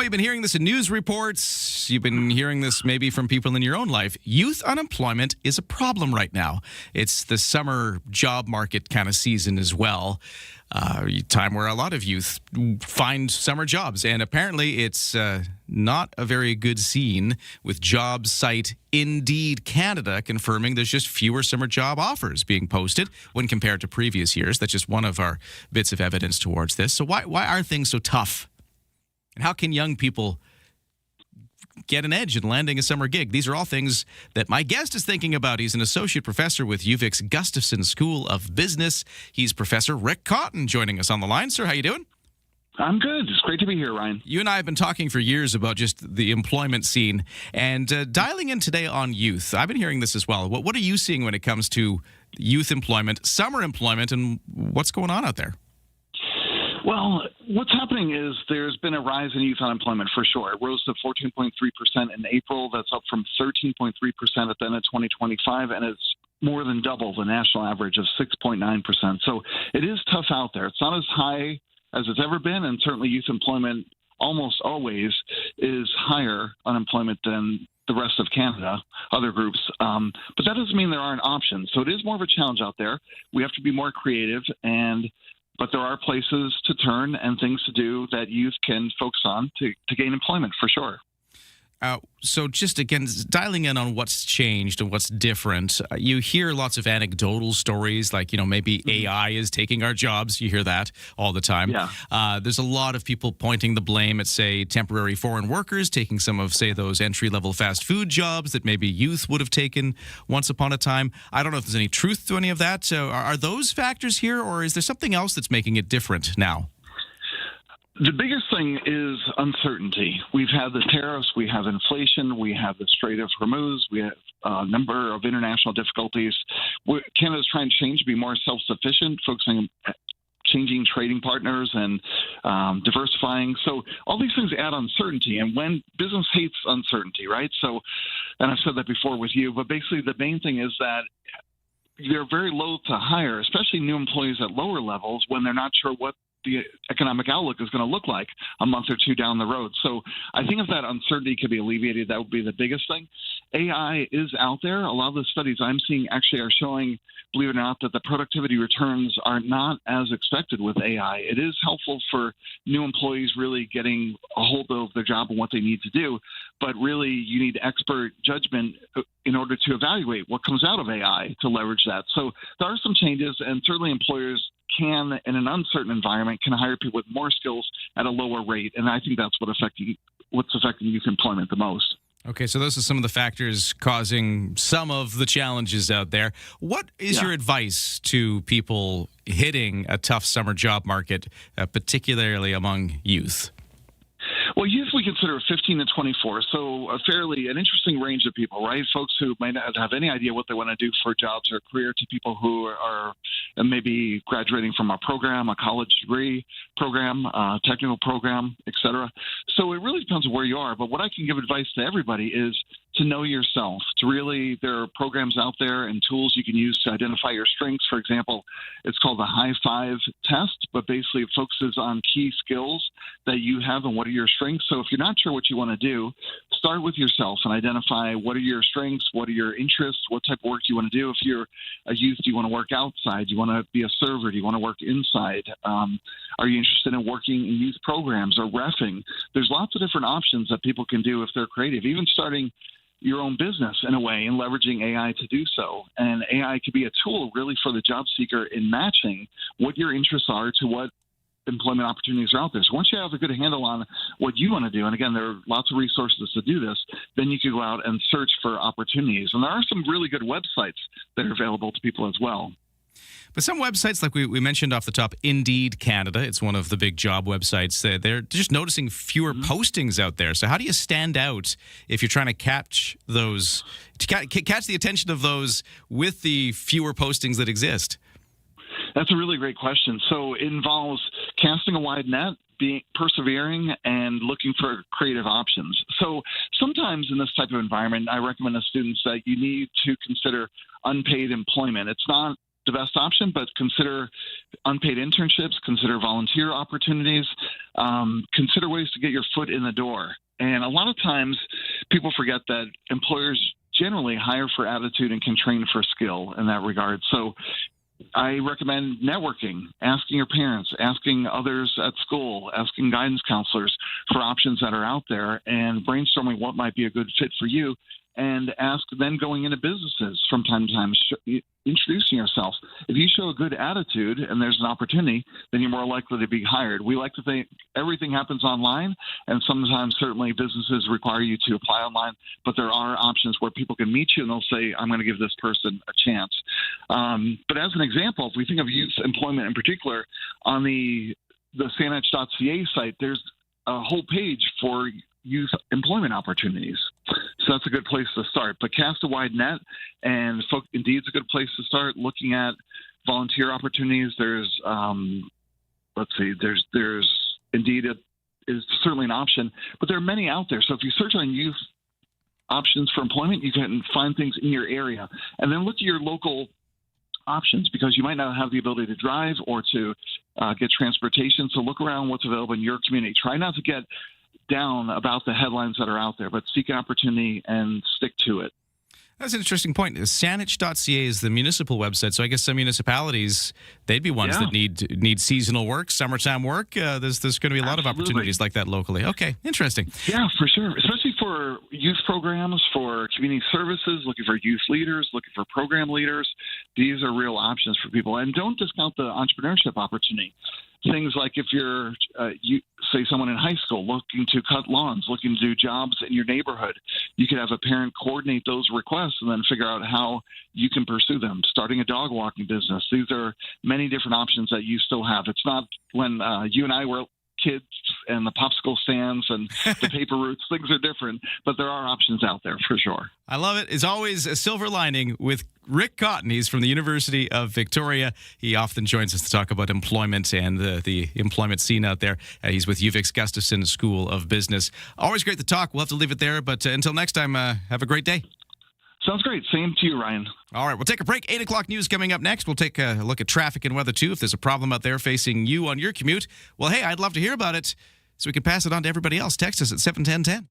You've been hearing this in news reports. You've been hearing this maybe from people in your own life. Youth unemployment is a problem right now. It's the summer job market kind of season as well. Time where a lot of youth find summer jobs. And apparently it's not a very good scene, with job site Indeed Canada confirming there's just fewer summer job offers being posted when compared to previous years. That's just one of our bits of evidence towards this. So why are things so tough? And how can young people get an edge in landing a summer gig? These are all things that my guest is thinking about. He's an associate professor with UVIC's Gustafson School of Business. He's Professor Rick Cotton joining us on the line. Sir, how you doing? I'm good. It's great to be here, Ryan. You and I have been talking for years about just the employment scene, and dialing in today on youth. I've been hearing this as well. What are you seeing when it comes to youth employment, summer employment, and what's going on out there? Well, what's happening is there's been a rise in youth unemployment for sure. It rose to 14.3% in April. That's up from 13.3% at the end of 2025, and it's more than double the national average of 6.9%. So it is tough out there. It's not as high as it's ever been, and certainly youth employment almost always is higher unemployment than the rest of Canada, other groups. But that doesn't mean there aren't options. So it is more of a challenge out there. We have to be more creative, but there are places to turn and things to do that youth can focus on to gain employment, for sure. So just, again, dialing in on what's changed and what's different, you hear lots of anecdotal stories like, maybe AI is taking our jobs. You hear that all the time. Yeah. There's a lot of people pointing the blame at, say, temporary foreign workers, taking some of, say, those entry-level fast food jobs that maybe youth would have taken once upon a time. I don't know if there's any truth to any of that. So are those factors here, or is there something else that's making it different now? The biggest thing is uncertainty. We've had the tariffs, we have inflation, we have the Strait of Hormuz, we have a number of international difficulties. Canada's trying to change, be more self-sufficient, focusing on changing trading partners and diversifying. So all these things add uncertainty, and when business hates uncertainty, right? So, and I've said that before with you, but basically the main thing is that they're very loath to hire, especially new employees at lower levels, when they're not sure what the economic outlook is going to look like a month or two down the road. So I think if that uncertainty could be alleviated, that would be the biggest thing. AI is out there. A lot of the studies I'm seeing actually are showing, believe it or not, that the productivity returns are not as expected with AI. It is helpful for new employees really getting a hold of their job and what they need to do, but really you need expert judgment in order to evaluate what comes out of AI to leverage that. So there are some changes, and certainly employers can, in an uncertain environment, can hire people with more skills at a lower rate. And I think that's what's affecting youth employment the most. Okay, so those are some of the factors causing some of the challenges out there. What is your advice to people hitting a tough summer job market, particularly among youth? Well, youth we consider 15 to 24, so an interesting range of people, right? Folks who might not have any idea what they want to do for jobs or career, to people who are maybe graduating from a program, a college degree program, technical program, etc. So it really depends on where you are. But what I can give advice to everybody is to know yourself, there are programs out there and tools you can use to identify your strengths. For example, it's called the High Five test, but basically it focuses on key skills that you have and what are your strengths. So if you're not sure what you want to do, start with yourself and identify what are your strengths, what are your interests, what type of work you want to do. If you're a youth, do you want to work outside? Do you want to be a server? Do you want to work inside? Are you interested in working in youth programs or reffing? There's lots of different options that people can do if they're creative, even starting your own business in a way and leveraging AI to do so. And AI could be a tool really for the job seeker in matching what your interests are to what employment opportunities are out there. So once you have a good handle on what you want to do, and again, there are lots of resources to do this, then you can go out and search for opportunities. And there are some really good websites that are available to people as well. But some websites, like we mentioned off the top, Indeed Canada, it's one of the big job websites. They're just noticing fewer postings out there. So how do you stand out if you're trying to catch the attention of those with the fewer postings that exist? That's a really great question. So it involves casting a wide net, being persevering, and looking for creative options. So sometimes in this type of environment, I recommend to students that you need to consider unpaid employment. It the best option, but consider unpaid internships, consider volunteer opportunities, consider ways to get your foot in the door. And a lot of times people forget that employers generally hire for attitude and can train for skill in that regard. So I recommend networking, asking your parents, asking others at school, asking guidance counselors for options that are out there, and brainstorming what might be a good fit for you. And then going into businesses from time to time, introducing yourself. If you show a good attitude and there's an opportunity, then you're more likely to be hired. We like to think everything happens online, and sometimes certainly businesses require you to apply online, but there are options where people can meet you and they'll say, I'm going to give this person a chance. But as an example, if we think of youth employment in particular, on the sandwich.ca site, there's a whole page for youth employment opportunities. So that's a good place to start. But cast a wide net, and Indeed's a good place to start looking at volunteer opportunities. There's Indeed is certainly an option, but there are many out there. So if you search on youth options for employment, you can find things in your area, and then look at your local options, because you might not have the ability to drive or to get transportation. So look around what's available in your community. Try not to get down about the headlines that are out there, but seek an opportunity and stick to it. That's an interesting point. Saanich.ca is the municipal website, so I guess some municipalities, they'd be ones that need seasonal work, summertime work. There's going to be a lot of opportunities like that locally. Okay, interesting. Yeah, for sure, especially for youth programs, for community services, looking for youth leaders, looking for program leaders. These are real options for people. And don't discount the entrepreneurship opportunity. Things like if you're, say, someone in high school looking to cut lawns, looking to do jobs in your neighborhood, you could have a parent coordinate those requests and then figure out how you can pursue them. Starting a dog walking business. These are many different options that you still have. It's not when you and I were kids and the popsicle stands and the paper routes. Things are different, but there are options out there for sure. I love it. As always, a silver lining with Rick Cotton. He's from the University of Victoria. He often joins us to talk about employment and the employment scene out there. He's with UVIC's Gustafson School of Business. Always great to talk. We'll have to leave it there, but until next time, have a great day. Sounds great. Same to you, Ryan. All right, we'll take a break. 8 o'clock news coming up next. We'll take a look at traffic and weather, too. If there's a problem out there facing you on your commute, well, hey, I'd love to hear about it so we can pass it on to everybody else. Text us at 71010.